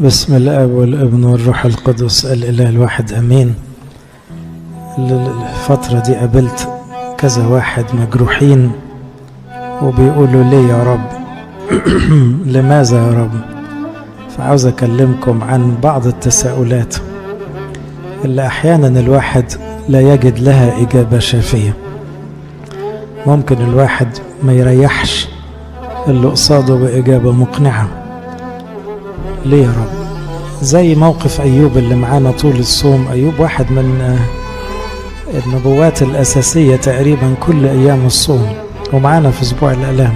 بسم الاب والابن والروح القدس الاله الواحد امين. الفتره دي قابلت كذا واحد مجروحين وبيقولوا ليه يا رب لماذا يا رب. فعاوز اكلمكم عن بعض التساؤلات اللي احيانا الواحد لا يجد لها اجابه شافيه. ممكن الواحد ما يريحش اللي قصاده باجابه مقنعه. ليه يا رب؟ زي موقف أيوب اللي معانا طول الصوم. أيوب واحد من النبوات الأساسية تقريبا كل أيام الصوم، ومعانا في أسبوع الآلام.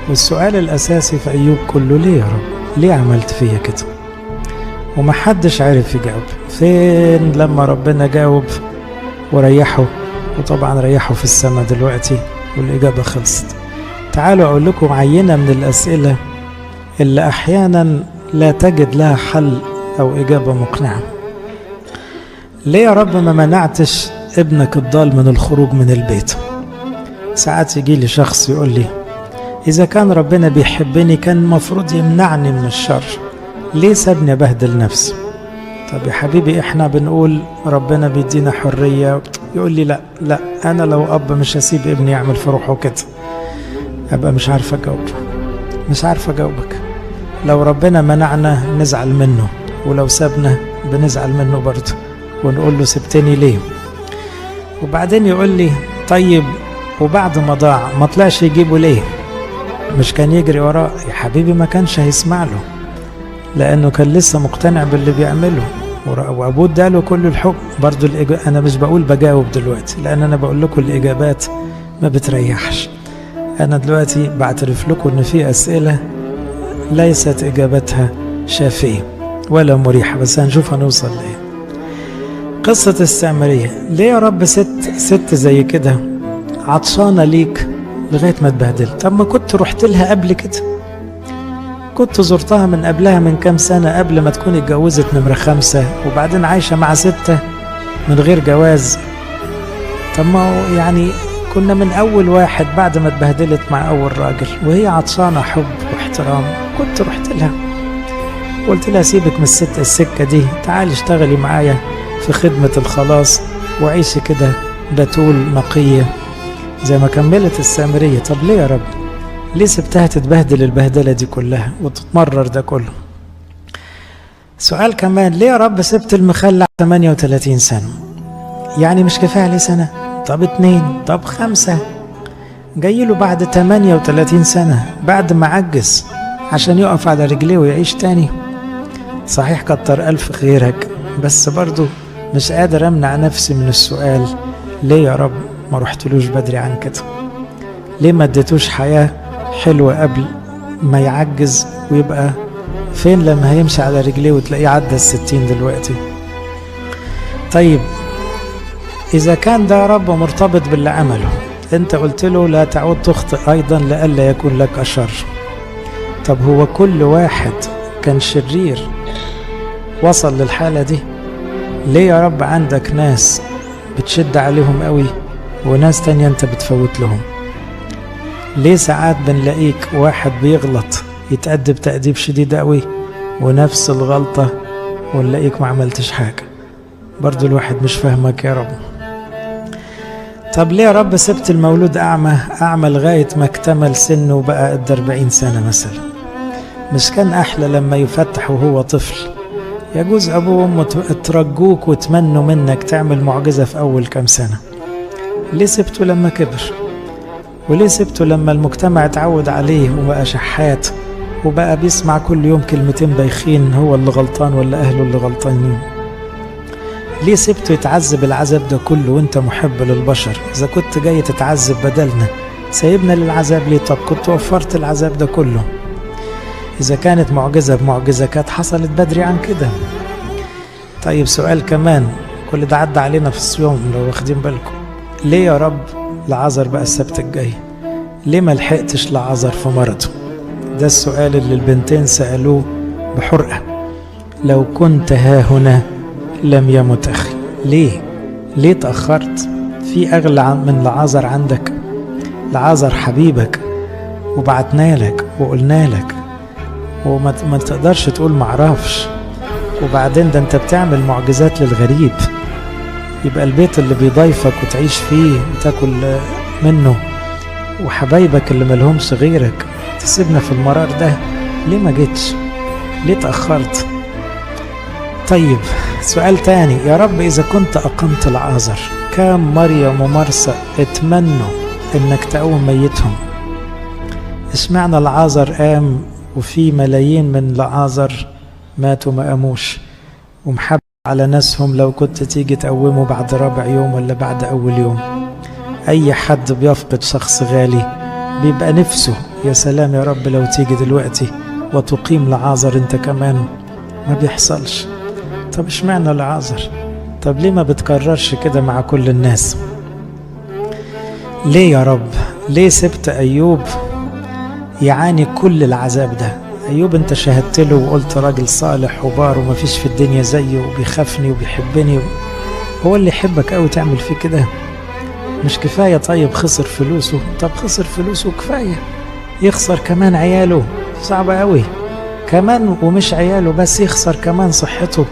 والسؤال الأساسي في أيوب كله ليه يا رب؟ ليه عملت فيا كده؟ ومحدش عارف يجاوب. فين لما ربنا جاوب وريحه؟ وطبعا ريحه في السماء دلوقتي والإجابة خلصت. تعالوا أقول لكم عينة من الأسئلة اللي أحيانا لا تجد لها حل أو إجابة مقنعة. ليه يا رب ما منعتش ابنك الضال من الخروج من البيت؟ ساعات يجي لي شخص يقول لي إذا كان ربنا بيحبني كان المفروض يمنعني من الشر، ليه سابني أبهدل نفسي؟ طب يا حبيبي إحنا بنقول ربنا بيدينا حرية. يقول لي لا أنا لو أب مش هسيب ابني يعمل في روحه كده. أبقى مش عارف أجاوب، مش عارف أجاوبك. لو ربنا منعنا نزعل منه، ولو سابنا بنزعل منه برضه ونقول له سبتني ليه؟ وبعدين يقول لي طيب وبعد ما ضاع ما طلعش يجيبه ليه؟ مش كان يجري وراه؟ يا حبيبي ما كانش هيسمع له، لأنه كان لسه مقتنع باللي بيعمله، وأبوه اداله كل الحب. برضه أنا مش بقول بجاوب دلوقتي، لأن أنا بقول لكم الإجابات ما بتريحش. أنا دلوقتي بعترف لكم إن في أسئلة ليست إجابتها شافية ولا مريحة، بس هنشوف هنوصل لإيه. قصة السامرية، ليه يا رب ست زي كده عطشانة ليك لغاية ما اتبهدلت؟ طب ما كنت رحت لها قبل كده، كنت زرتها من قبلها من كام سنة قبل ما تكون اتجوزت نمرة 5، وبعدين عايشة مع 6 من غير جواز. طب ما هو يعني كنا من أول واحد بعد ما اتبهدلت مع أول راجل وهي عطشانة حب واحترام. كنت رحت لها قلت لها سيبك من السكة دي، تعالي اشتغلي معايا في خدمة الخلاص وعيشي كده بتول نقية زي ما كملت السامرية. طب ليه يا رب؟ ليه سبتها تتبهدل البهدلة دي كلها وتتمرر ده كله؟ سؤال كمان، ليه يا رب سبت المخلع 38 سنة؟ يعني مش كفاية عليه سنة؟ طب 2، طب 5. جاي له بعد 38 سنة بعد ما عجز عشان يقف على رجليه ويعيش تاني. صحيح كتر ألف خيرك، بس برضو مش قادر أمنع نفسي من السؤال، ليه يا رب ما رحتلوش بدري عن كده؟ ليه ما اديتوش حياة حلوة قبل ما يعجز ويبقى فين لما هيمشي على رجليه وتلاقيه عدى 60 دلوقتي؟ طيب إذا كان ده يا رب مرتبط باللي عمله، أنت قلت له لا تعود تخطئ أيضا لئلا يكون لك أشر. طب هو كل واحد كان شرير وصل للحالة دي؟ ليه يا رب عندك ناس بتشد عليهم قوي وناس تانية أنت بتفوت لهم؟ ليه ساعات بنلاقيك واحد بيغلط يتأدب تأديب شديد قوي ونفس الغلطة ونلاقيك ما عملتش حاجة؟ برضو الواحد مش فاهمك يا رب. طب ليه يا رب سبت المولود أعمى لغاية ما اكتمل سنه وبقى قد 40 سنة مثلا؟ مش كان أحلى لما يفتح وهو طفل؟ يجوز أبوه وأمه ترجوك وتمنوا منك تعمل معجزة في أول كام سنة. ليه سبته لما كبر؟ وليه سبته لما المجتمع اتعود عليه وبقى شحات وبقى بيسمع كل يوم كلمتين بايخين، هو اللي غلطان ولا أهله اللي غلطانين؟ ليه سبته يتعذب العذاب ده كله وانت محب للبشر؟ إذا كنت جاي تتعذب بدلنا سايبنا للعذاب ليه؟ طب كنت وفرت العذاب ده كله. إذا كانت معجزة بمعجزة كانت حصلت بدري عن كده. طيب سؤال كمان، كل ده عدى علينا في الصيام لو واخدين بالكم. ليه يا رب لعذر بقى السبت الجاي؟ ليه ما لحقتش لعذر في مرضه؟ ده السؤال اللي البنتين سألوه بحرقة. لو كنت ها هنا لم يمت أخي. ليه تأخرت؟ في أغلى من لعازر عندك؟ لعازر حبيبك وبعتنا لك وقلنا لك وما تقدرش تقول معرفش. وبعدين ده انت بتعمل معجزات للغريب، يبقى البيت اللي بيضيفك وتعيش فيه وتاكل منه وحبايبك اللي ملهمش غيرك تسيبنا في المرار ده؟ ليه ما جيتش؟ ليه تأخرت؟ طيب سؤال تاني، يا رب إذا كنت أقمت العازر، كام مريم ومرسى اتمنوا إنك تقوم ميتهم، اشمعنى العازر قام وفي ملايين من العازر ماتوا ما قاموش؟ ومحب على ناسهم لو كنت تيجي تقومه بعد رابع يوم ولا بعد أول يوم. أي حد بيفقد شخص غالي بيبقى نفسه يا سلام يا رب لو تيجي دلوقتي وتقيم لعازر انت كمان. ما بيحصلش. طب اشمعنى لعازر؟ طب ليه ما بتكررش كده مع كل الناس؟ ليه يا رب؟ ليه سبت أيوب يعاني كل العذاب ده؟ أيوب انت شهدت له وقلت راجل صالح وبار ومفيش في الدنيا زيه وبيخافني وبيحبني. هو اللي يحبك قوي تعمل فيه كده؟ مش كفاية طيب خسر فلوسه؟ طب خسر فلوسه كفاية، يخسر كمان عياله، صعب قوي كمان. ومش عياله بس، يخسر كمان صحته.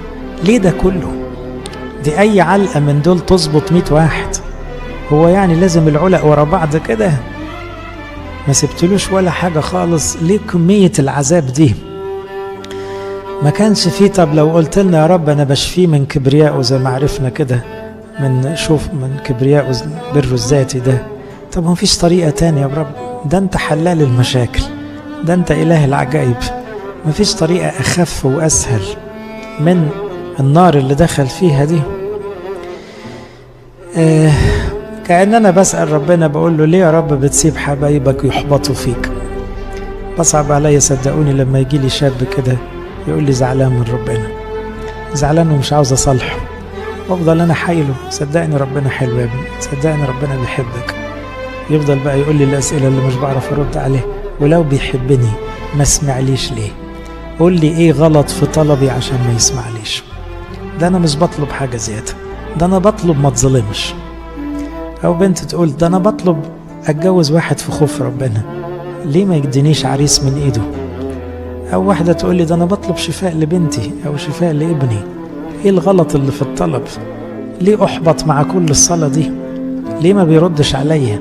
ليه ده كله؟ دي أي علقة من دول تظبط 100 واحد. هو يعني لازم العلق ورا بعض كده؟ ما سبتلوش ولا حاجة خالص. ليه كمية العذاب دي؟ ما كانش فيه. طب لو قلت لنا يا رب أنا بشفيه من كبريائه زي ما عرفنا كده، من كبريائه بره الذاتي ده، طب ما فيش طريقة تانية يا رب؟ ده أنت حلال المشاكل، ده أنت إله العجائب. ما فيش طريقة أخف وأسهل من النار اللي دخل فيها دي. كأننا بسأل ربنا بقول له ليه يا رب بتسيب حبايبك يحبطوا فيك؟ بصعب عليا صدقوني لما يجي لي شاب كده يقول لي زعلان من ربنا، زعلان ومش عاوز أصالحه، وافضل أنا حايله صدقني ربنا حلو يا ابني، صدقني ربنا بيحبك. يفضل بقى يقول لي الأسئلة اللي مش بعرف أرد عليه. ولو بيحبني ما سمعليش ليه؟ قول لي إيه غلط في طلبي عشان ما يسمعليش؟ ده أنا مش بطلب حاجة زيادة، ده أنا بطلب ما تظلمش. أو بنت تقول ده أنا بطلب أتجوز واحد في خوف ربنا، ليه ما يدينيش عريس من إيده؟ أو واحدة تقول لي ده أنا بطلب شفاء لبنتي أو شفاء لابني، إيه الغلط اللي في الطلب؟ ليه أحبط مع كل الصلاة دي؟ ليه ما بيردش عليا؟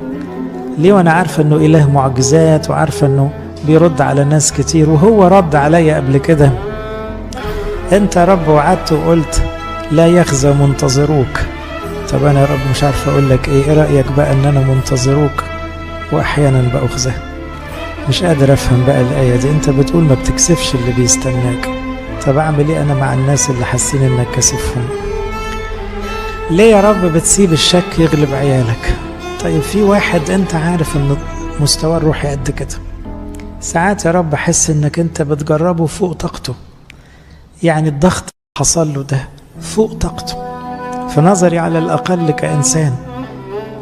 ليه وأنا عارفة أنه إله معجزات وعارفة أنه بيرد على ناس كتير وهو رد عليا قبل كده؟ أنت رب وعدت وقلت لا يخزى منتظروك. طب أنا يا رب مش عارفة أقول لك إيه رأيك بقى أن أنا منتظروك وأحيانا بأخزى؟ مش قادر أفهم بقى الآية دي. أنت بتقول ما بتكسفش اللي بيستناك، طب أعمل إيه أنا مع الناس اللي حاسين إنك كسفهم؟ ليه يا رب بتسيب الشك يغلب عيالك؟ طيب في واحد أنت عارف إن مستوى الروحي قد كده، ساعات يا رب أحس إنك أنت بتجربه فوق طاقته، يعني الضغط حصل له ده فوق طاقته في نظري على الأقل كإنسان.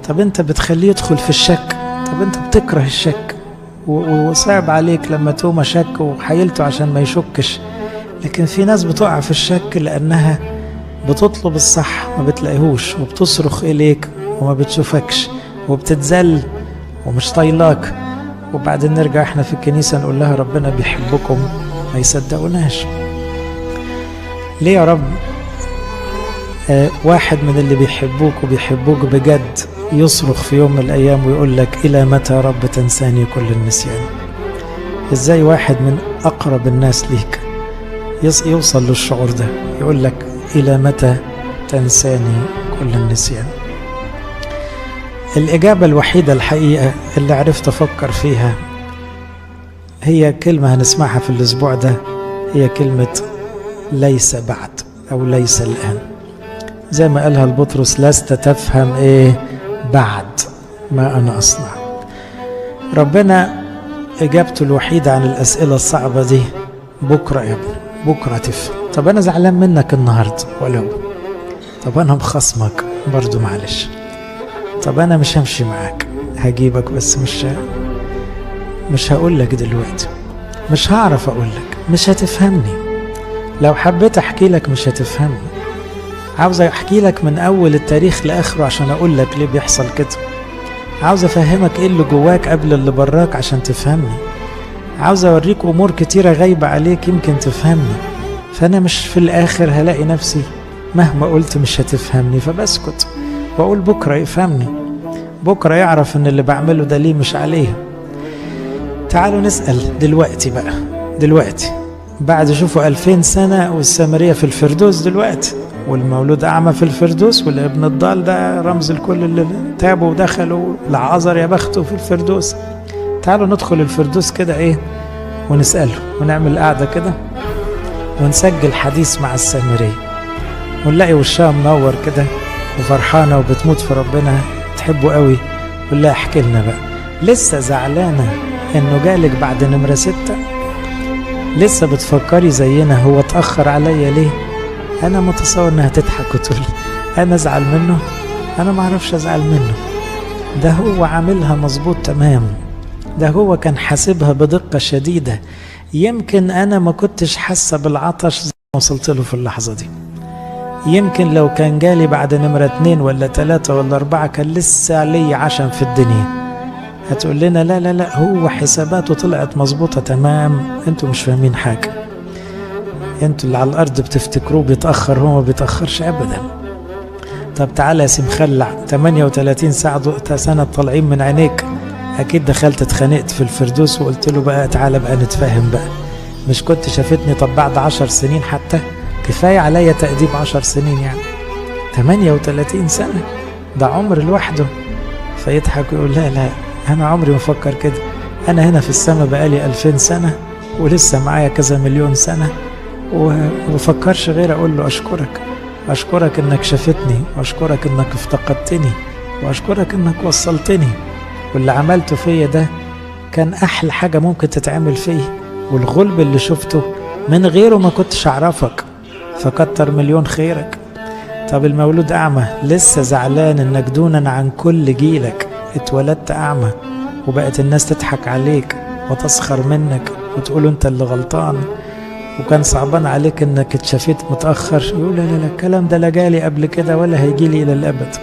طب أنت بتخليه يدخل في الشك، طب أنت بتكره الشك وصعب عليك لما توما شك وحيلته عشان ما يشكش. لكن في ناس بتقع في الشك لأنها بتطلب الصح ما بتلاقيهوش، وبتصرخ إليك وما بتشوفكش، وبتتذل ومش طايلاك، وبعدين نرجع احنا في الكنيسة نقول لها ربنا بيحبكم ما يصدقوناش. ليه يا رب واحد من اللي بيحبوك وبيحبوك بجد يصرخ في يوم من الأيام ويقول لك إلى متى يا رب تنساني كل النسيان؟ إزاي واحد من أقرب الناس ليك يوصل للشعور ده يقول لك إلى متى تنساني كل النسيان؟ الإجابة الوحيدة الحقيقة اللي عرفت أفكر فيها هي كلمة هنسمعها في الأسبوع ده، هي كلمة ليس بعد أو ليس الآن. زي ما قالها البطرس لست تفهم إيه بعد ما أنا أصنع. ربنا إجابته الوحيدة عن الأسئلة الصعبة دي بكرة يا ابني، بكرة تفهم. طب أنا زعلان منك النهاردة ولو، طب أنا مخصمك برضو معلش، طب أنا مش همشي معاك هجيبك بس مش هقولك دلوقتي، مش هعرف أقولك، مش هتفهمني. لو حبيت أحكي لك مش هتفهمني. عاوز أحكي لك من أول التاريخ لآخره عشان أقولك ليه بيحصل كده. عاوز أفهمك إيه اللي جواك قبل اللي براك عشان تفهمني. عاوز اوريك امور كتيرة غايبة عليك يمكن تفهمني. فانا مش في الاخر هلاقي نفسي مهما قلت مش هتفهمني، فبسكت واقول بكرة يفهمني، بكرة يعرف ان اللي بعمله ده ليه مش عليه. تعالوا نسأل دلوقتي بقى، دلوقتي بعد شوفوا 2000 سنة والسامرية في الفردوس دلوقتي، والمولود أعمى في الفردوس، والابن الضال ده رمز الكل اللي تابوا ودخلوا العذر يا بخته في الفردوس. تعالوا ندخل الفردوس كده ايه ونسأله، ونعمل قاعدة كده ونسجل حديث مع السامرية، ونلاقي وشها منور كده وفرحانة وبتموت في ربنا تحبه قوي. ولا احكي لنا بقى، لسه زعلانة انه جالك بعد نمرة 6؟ لسه بتفكري زينا هو اتأخر عليا ليه؟ انا متصور انها تضحك وتقول انا ازعل منه؟ انا معرفش ازعل منه، ده هو عاملها مظبوط تمام، ده هو كان حاسبها بدقة شديدة. يمكن انا ما كنتش حاسة بالعطش زي ما وصلت له في اللحظة دي. يمكن لو كان جالي بعد نمرة 2 ولا 3 ولا 4 كان لسه علي عشم في الدنيا. هتقول لنا لا لا لا، هو حساباته طلعت مظبوطة تمام، انتوا مش فاهمين حاجة، انتوا اللي على الارض بتفتكروه بيتأخر، هو ما بيتأخرش ابدا. طب تعالى يا سي مخلع، 38 سنة طالعين من عينيك، اكيد دخلت اتخانقت في الفردوس وقلت له بقى تعالى بقى نتفاهم بقى، مش كنت شافتني؟ طب بعد 10 سنين حتى كفاية عليا تأديب 10 سنين يعني، 38 سنة ده عمر لوحده. فيضحك ويقول لا لا، أنا عمري ما فكر كده، أنا هنا في السماء بقالي 2000 سنة ولسه معايا كذا مليون سنة، ومفكرش غير أقول له أشكرك، أشكرك إنك شافتني، وأشكرك إنك افتقدتني، وأشكرك إنك وصلتني، واللي عملته فيا ده كان أحلى حاجة ممكن تتعمل فيه، والغلب اللي شفته من غيره ما كنتش أعرفك، فكتر مليون خيرك. طب المولود أعمى لسه زعلان إنك دونا عن كل جيلك اتولدت أعمى، وبقت الناس تضحك عليك وتسخر منك وتقول أنت اللي غلطان، وكان صعبان عليك إنك اتشافيت متأخر. يقول لا لا، الكلام ده لا جالي قبل كده ولا هيجيلي إلى الأبد،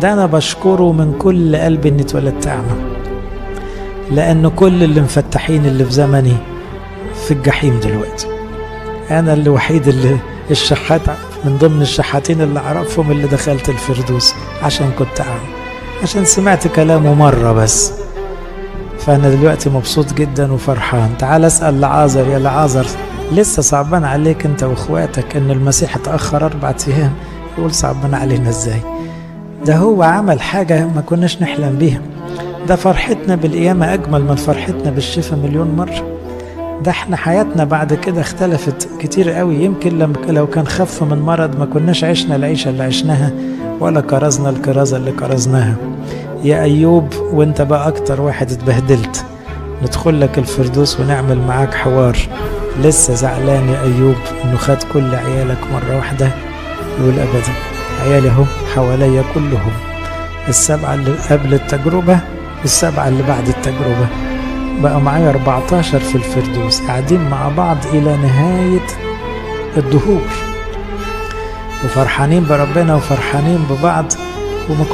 ده أنا بشكره من كل قلبي إني اتولدت أعمى، لأن كل اللي مفتحين اللي في زمني في الجحيم دلوقتي. أنا اللي وحيد اللي الشحات من ضمن الشحاتين اللي أعرفهم اللي دخلت الفردوس عشان كنت أعمى، عشان سمعت كلامه مرة بس. فأنا دلوقتي مبسوط جدا وفرحان. تعال أسأل لعازر، يا لعازر لسه صعبان عليك أنت وإخواتك إن المسيح اتأخر 4 أيام؟ يقول صعبان علينا إزاي؟ ده هو عمل حاجة ما كناش نحلم بيها، ده فرحتنا بالقيامة أجمل من فرحتنا بالشفاء مليون مرة. ده احنا حياتنا بعد كده اختلفت كتير قوي، يمكن لو كان خف من مرض ما كناش عشنا العيشة اللي عشناها ولا كرزنا الكرازة اللي كرزناها. يا أيوب وانت بقى أكتر واحد اتبهدلت، ندخل لك الفردوس ونعمل معاك حوار. لسه زعلان يا أيوب انه خد كل عيالك مرة واحدة؟ يقول أبدا، عيالي هم حواليا كلهم، 7 اللي قبل التجربة وال7 اللي بعد التجربة، بقى معايا 14 في الفردوس قاعدين مع بعض إلى نهاية الدهور، وفرحانين بربنا وفرحانين ببعض. وما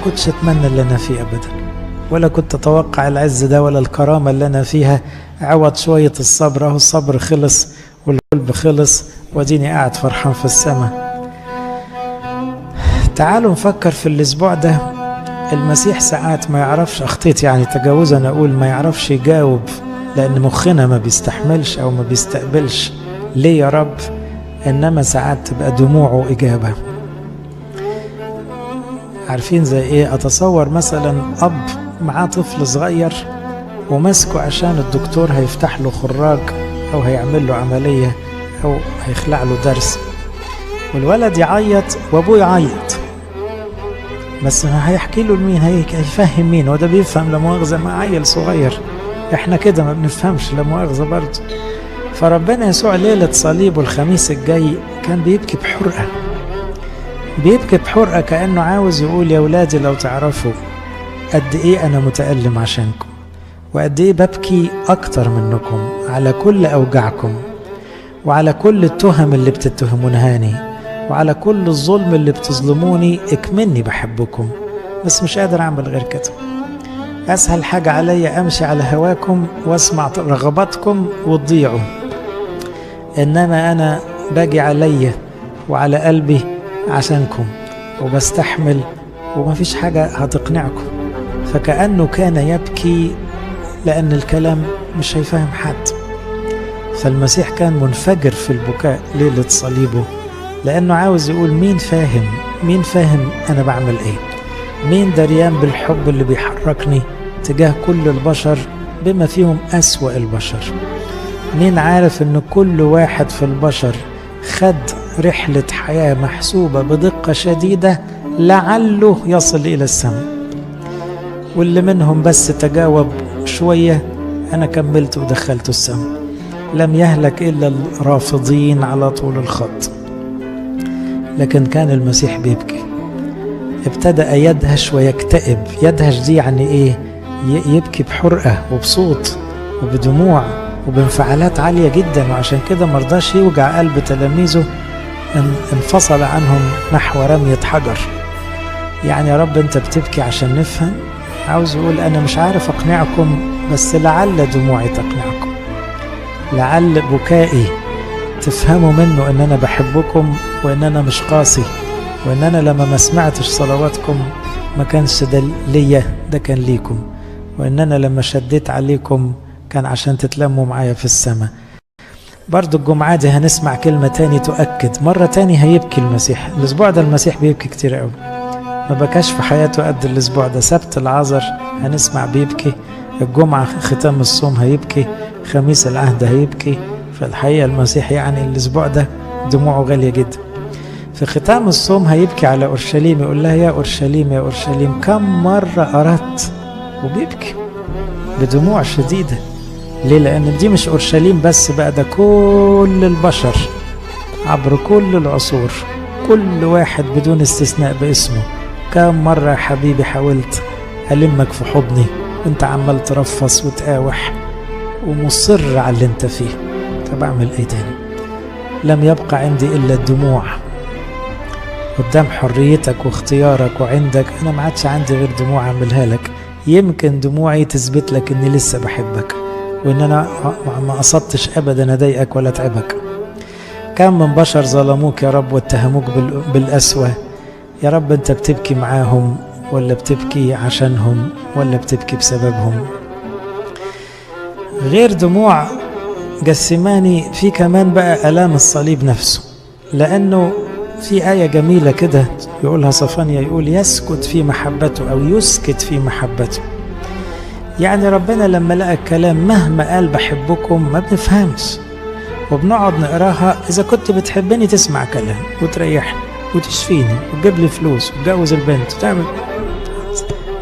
كنتش أتمنى اللي أنا فيه أبدا، ولا كنت أتوقع العز ده ولا الكرامة اللي أنا فيها عوض شوية الصبر. أهو الصبر خلص والقلب خلص وديني قاعد فرحان في السماء. تعالوا نفكر في الأسبوع ده. المسيح ساعات ما يعرفش، أخطيت يعني تجاوزا أقول ما يعرفش يجاوب، لأن مخنا ما بيستحملش أو ما بيستقبلش ليه يا رب، إنما ساعات تبقى دموعه إجابة. عارفين زي إيه؟ أتصور مثلا أب معاه طفل صغير ومسكه عشان الدكتور هيفتح له خراج أو هيعمل له عملية أو هيخلع له درس، والولد يعيط وأبوه يعيط، بس هيحكي له لمين؟ هيفهم مين؟ وده بيفهم لا مؤاخذة مع عيل صغير، احنا كده ما بنفهمش لا مؤاخذة برضه. فربنا يسوع ليلة صليبه الخميس الجاي كان بيبكي بحرقة، بيبكي بحرقة، كأنه عاوز يقول يا ولادي لو تعرفوا قد ايه انا متألم عشانكم، وقد ايه ببكي اكتر منكم على كل اوجاعكم، وعلى كل التهم اللي بتتهمونهاني، وعلى كل الظلم اللي بتظلموني، اكمني بحبكم، بس مش قادر اعمل غير كده. أسهل حاجة علي أمشي على هواكم واسمع رغباتكم وتضيعوا، إنما أنا باجي علي وعلى قلبي عشانكم وبستحمل ومفيش حاجة هتقنعكم. فكأنه كان يبكي لأن الكلام مش هيفهم حد. فالمسيح كان منفجر في البكاء ليلة صليبه، لأنه عاوز يقول مين فاهم أنا بعمل إيه، مين دريان بالحب اللي بيحركني تجاه كل البشر بما فيهم أسوأ البشر، مين عارف أن كل واحد في البشر خد رحلة حياة محسوبة بدقة شديدة لعله يصل إلى السماء، واللي منهم بس تجاوب شوية أنا كملت ودخلت السماء، لم يهلك إلا الرافضين على طول الخط. لكن كان المسيح بيبكي، ابتدأ يدهش ويكتئب. يدهش دي يعني إيه؟ يبكي بحرقة وبصوت وبدموع وبانفعالات عالية جدا، وعشان كده مرضاش يوجع قلب تلاميذه، انفصل عنهم نحو رمية حجر. يعني يا رب انت بتبكي عشان نفهم؟ عاوز يقول انا مش عارف اقنعكم، بس لعل دموعي تقنعكم، لعل بكائي تفهموا منه ان انا بحبكم وان انا مش قاسي، وان انا لما ما سمعتش صلواتكم ما كانش ده ليا، ده كان ليكم، وان انا لما شديت عليكم كان عشان تتلموا معايا في السماء. برضو الجمعة دي هنسمع كلمة تاني تؤكد، مرة تاني هيبكي المسيح. الاسبوع ده المسيح بيبكي كتير قوي، ما بكاش في حياته قد الاسبوع ده. سبت العذر هنسمع بيبكي، الجمعة ختام الصوم هيبكي، خميس العهد هيبكي. فالحقيقة المسيح يعني الاسبوع ده دموعه غالية جدا. في ختام الصوم هيبكي على أورشليم، يقول لها يا أورشليم يا أورشليم كم مرة أردت، وبيبكي بدموع شديدة. ليه؟ لأن دي مش أورشليم بس بقى، ده كل البشر عبر كل العصور، كل واحد بدون استثناء باسمه. كم مرة يا حبيبي حاولت ألمك في حضني وانت عمال ترفص وتقاوح ومصر على اللي انت فيه، فبعمل ايه تاني؟ لم يبقى عندي إلا الدموع قدام حريتك واختيارك، وعندك أنا ما عادش عندي غير دموع أعملها لك. يمكن دموعي تثبت لك إني لسه بحبك، وإن أنا ما قصدتش أبدا أضايقك ولا أتعبك. كم من بشر ظلموك يا رب واتهموك بالأسوأ، يا رب أنت بتبكي معاهم ولا بتبكي عشانهم ولا بتبكي بسببهم؟ غير دموع جسماني في كمان بقى آلام الصليب نفسه، لأنه في آية جميلة كده يقولها صفانيا، يقول يسكت في محبته أو يسكت في محبته. يعني ربنا لما لقى الكلام مهما قال بحبكم ما بنفهمش، وبنقعد نقراها. إذا كنت بتحبني تسمع كلام وتريحني وتشفيني وتجيب لي فلوس وتجوز البنت وتعمل،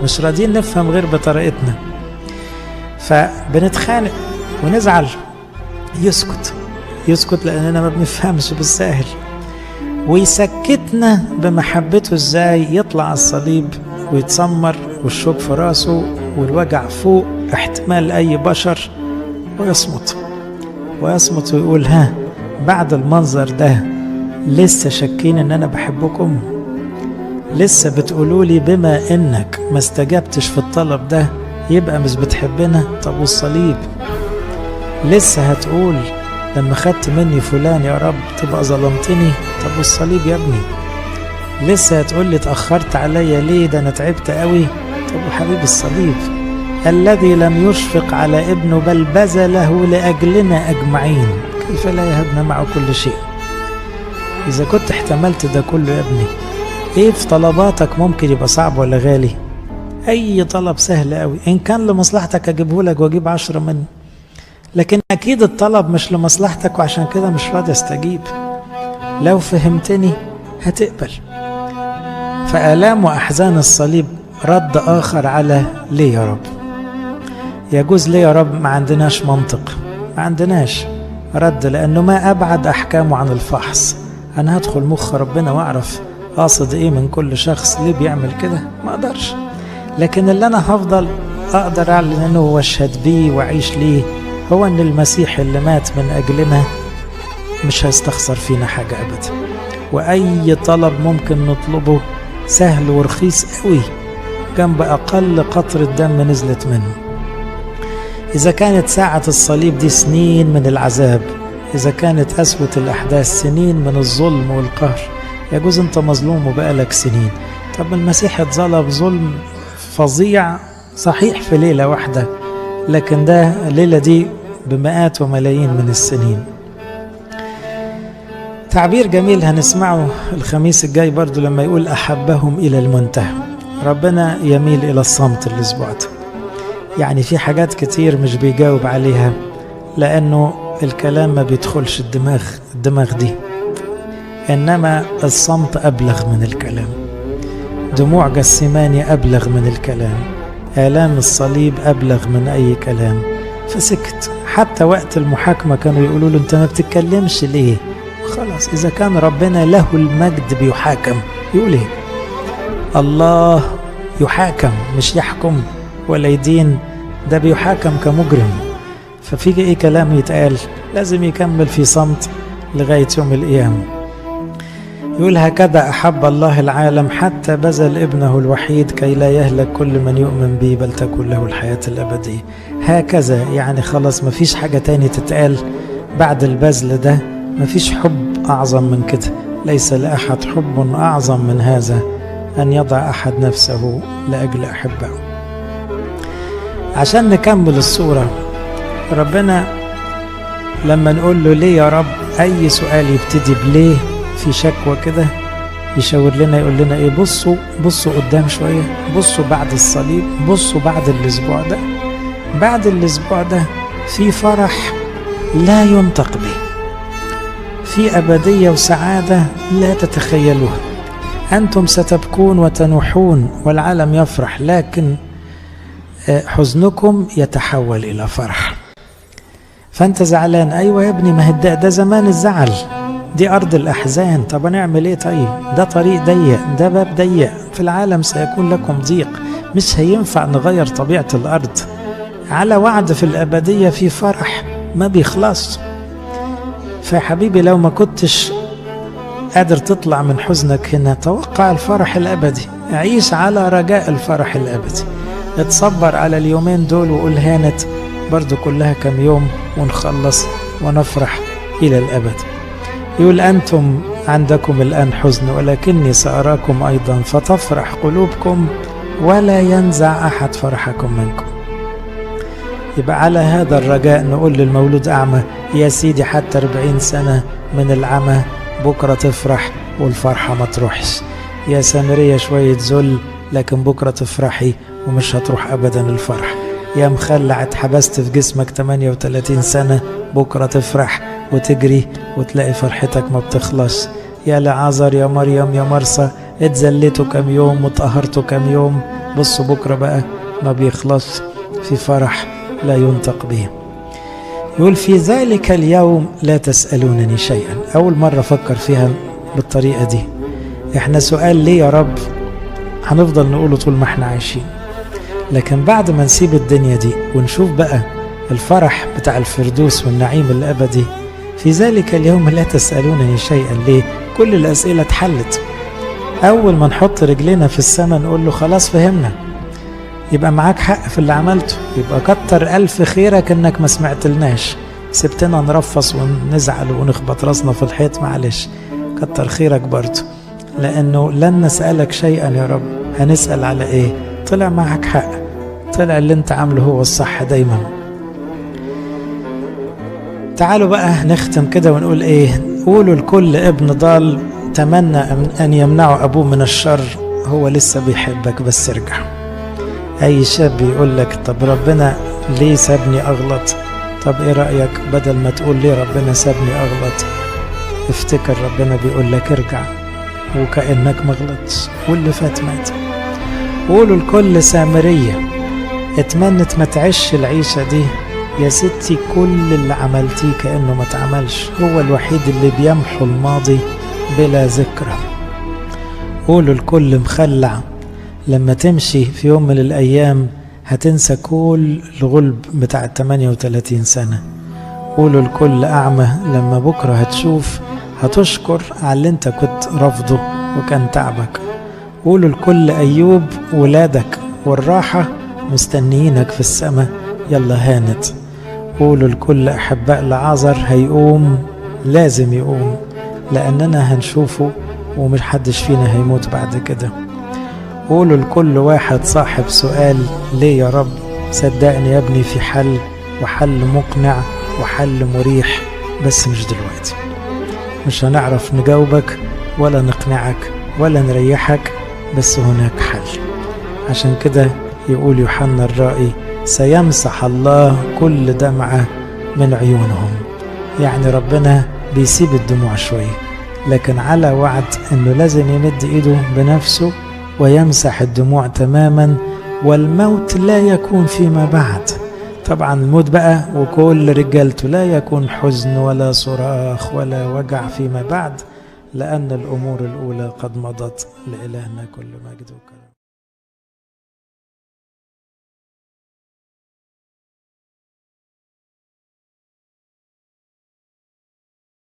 مش راضيين نفهم غير بطريقتنا، فبنتخانق ونزعل. يسكت لأننا ما بنفهمش بالساهل، ويسكتنا بمحبته. ازاي؟ يطلع الصليب ويتسمر والشوك في راسه والوجع فوق احتمال اي بشر، ويصمت ويقول ها بعد المنظر ده لسه شاكين ان انا بحبكم؟ لسه بتقولوا لي بما انك ما استجبتش في الطلب ده يبقى مش بتحبنا؟ طب والصليب؟ لسه هتقول لما خدت مني فلان يا رب تبقى ظلمتني؟ طب والصليب يا ابني؟ لسه هتقول لي اتأخرت عليا ليه؟ ده انا تعبت قوي. طب وحبيب الصليب الذي لم يشفق على ابنه بل بذله لأجلنا أجمعين، كيف لا يهبنا معه كل شيء؟ إذا كنت احتملت ده كله يا ابني، ايه في طلباتك ممكن يبقى صعب ولا غالي؟ أي طلب سهل قوي، إن كان لمصلحتك أجيبه لك وأجيب 10 منه، لكن أكيد الطلب مش لمصلحتك، وعشان كده مش راضي استجيب. لو فهمتني هتقبل. فآلام وأحزان الصليب رد آخر على ليه يا رب. يجوز ليه يا رب؟ ما عندناش منطق، ما عندناش رد، لأنه ما أبعد أحكامه عن الفحص. أنا هدخل مخ ربنا وأعرف قاصد إيه من كل شخص ليه بيعمل كده؟ ما أقدرش. لكن اللي أنا هفضل أقدر أعلن أنه واشهد بيه وأعيش ليه هو أن المسيح اللي مات من أجلنا مش هيستخسر فينا حاجة أبدا، وأي طلب ممكن نطلبه سهل ورخيص قوي جنب أقل قطرة دم نزلت منه. إذا كانت ساعة الصليب دي سنين من العذاب، إذا كانت أسوة الأحداث سنين من الظلم والقهر، يجوز أنت مظلوم وبقالك سنين. طب المسيح اتظلم ظلم فظيع صحيح في ليلة واحدة، لكن ده الليلة دي بمئات وملايين من السنين. تعبير جميل هنسمعه الخميس الجاي برضو لما يقول أحبهم إلى المنتهى. ربنا يميل إلى الصمت الأسبوع ده، يعني في حاجات كتير مش بيجاوب عليها لأنه الكلام ما بيدخلش الدماغ دي، إنما الصمت أبلغ من الكلام. دموع جسيماني أبلغ من الكلام، آلام الصليب أبلغ من أي كلام، فسكت. حتى وقت المحاكمة كانوا يقولوا له أنت ما بتتكلمش ليه؟ خلاص، إذا كان ربنا له المجد بيحاكم يقول إيه؟ الله يحاكم مش يحكم ولا يدين، ده بيحاكم كمجرم. ففي ايه كلام يتقال؟ لازم يكمل في صمت لغاية يوم القيامة. يقول هكذا أحب الله العالم حتى بذل ابنه الوحيد كي لا يهلك كل من يؤمن به بل تكون له الحياة الأبدية. هكذا يعني خلاص مفيش حاجة تاني تتقال بعد البذل ده، مفيش حب أعظم من كده. ليس لأحد حب أعظم من هذا أن يضع أحد نفسه لأجل أحبه. عشان نكمل الصورة، ربنا لما نقول له ليه يا رب، أي سؤال يبتدي بليه في شكوى كده يشاور لنا يقول لنا ايه؟ بصوا قدام شوية، بصوا بعد الصليب، بصوا بعد الأسبوع ده. بعد الأسبوع ده في فرح لا ينطق به، في أبدية وسعادة لا تتخيلوها. أنتم ستبكون وتنوحون والعالم يفرح، لكن حزنكم يتحول إلى فرح. فأنت زعلان، أيوة يا ابني، ما ده زمان الزعل، دي أرض الأحزان. طب نعمل إيه؟ طيب ده طريق ضيق، ده باب ضيق، في العالم سيكون لكم ضيق، مش هينفع نغير طبيعة الأرض. على وعد في الأبدية في فرح ما بيخلص. فحبيبي لو ما كنتش قادر تطلع من حزنك هنا، توقع الفرح الأبدي، عيش على رجاء الفرح الأبدي. اتصبر على اليومين دول وقول هانت برضو كلها كم يوم ونخلص ونفرح إلى الأبد. يقول أنتم عندكم الآن حزن ولكني سأراكم أيضا فتفرح قلوبكم ولا ينزع أحد فرحكم منكم. يبقى على هذا الرجاء نقول للمولود أعمى يا سيدي حتى 40 سنة من العمى بكرة تفرح والفرحة ما تروحش. يا سامرية شوية ذل لكن بكرة تفرحي ومش هتروح أبدا الفرح. يا مخلع اتحبست في جسمك 38 سنة بكرة تفرح وتجري وتلاقي فرحتك ما بتخلص. يا لعازر يا مريم يا مرسى اتزلتوا كم يوم واتقهرتوا كم يوم، بصوا بكرة بقى ما بيخلص في فرح لا ينطق به. يقول في ذلك اليوم لا تسألونني شيئا. أول مرة فكر فيها بالطريقة دي. احنا سؤال ليه يا رب هنفضل نقوله طول ما احنا عايشين، لكن بعد ما نسيب الدنيا دي ونشوف بقى الفرح بتاع الفردوس والنعيم الأبدي، في ذلك اليوم لا تسألونني شيئا. ليه؟ كل الأسئلة اتحلت. أول ما نحط رجلنا في السماء نقول له خلاص فهمنا، يبقى معاك حق في اللي عملته، يبقى كتر ألف خيرك إنك ما سمعتلناش، سبتنا نرفص ونزعل ونخبط راسنا في الحيط، معلش كتر خيرك برضه، لأنه لن نسألك شيئا يا رب. هنسأل على إيه؟ طلع معك حق، طلع اللي انت عامله هو الصح دايما. تعالوا بقى نختم كده ونقول ايه؟ قولوا لكل ابن ضال تمنى ان يمنعوا ابوه من الشر، هو لسه بيحبك بس ارجع. اي شاب يقول لك طب ربنا ليه سابني اغلط، طب ايه رأيك بدل ما تقول ليه ربنا سابني اغلط، افتكر ربنا بيقول لك ارجع وكأنك ما غلطتش واللي فات مات. قولوا لكل سامرية اتمنت ما تعيش العيشة دي، يا ستي كل اللي عملتيه كأنه ما تعملش، هو الوحيد اللي بيمحو الماضي بلا ذكرى. قولوا لكل مخلع لما تمشي في يوم من الأيام هتنسى كل الغلب بتاع 38 سنة. قولوا لكل أعمى لما بكرة هتشوف هتشكر على اللي انت كنت رفضه وكان تعبك. قولوا لكل أيوب ولادك والراحة مستنيينك في السماء، يلا هانت. قولوا لكل أحباء لعازر هيقوم، لازم يقوم، لأننا هنشوفه ومش حدش فينا هيموت بعد كده. قولوا لكل واحد صاحب سؤال ليه يا رب، صدقني يا ابني في حل، وحل مقنع وحل مريح، بس مش دلوقتي. مش هنعرف نجاوبك ولا نقنعك ولا نريحك، بس هناك حل. عشان كده يقول يوحنا الرائي سيمسح الله كل دمعة من عيونهم. يعني ربنا بيسيب الدموع شوية، لكن على وعد انه لازم يمد ايده بنفسه ويمسح الدموع تماما، والموت لا يكون فيما بعد. طبعا الموت بقى وكل رجالته لا يكون حزن ولا صراخ ولا وجع فيما بعد، لأن الأمور الأولى قد مضت. لإلهنا كل مجد وكرم.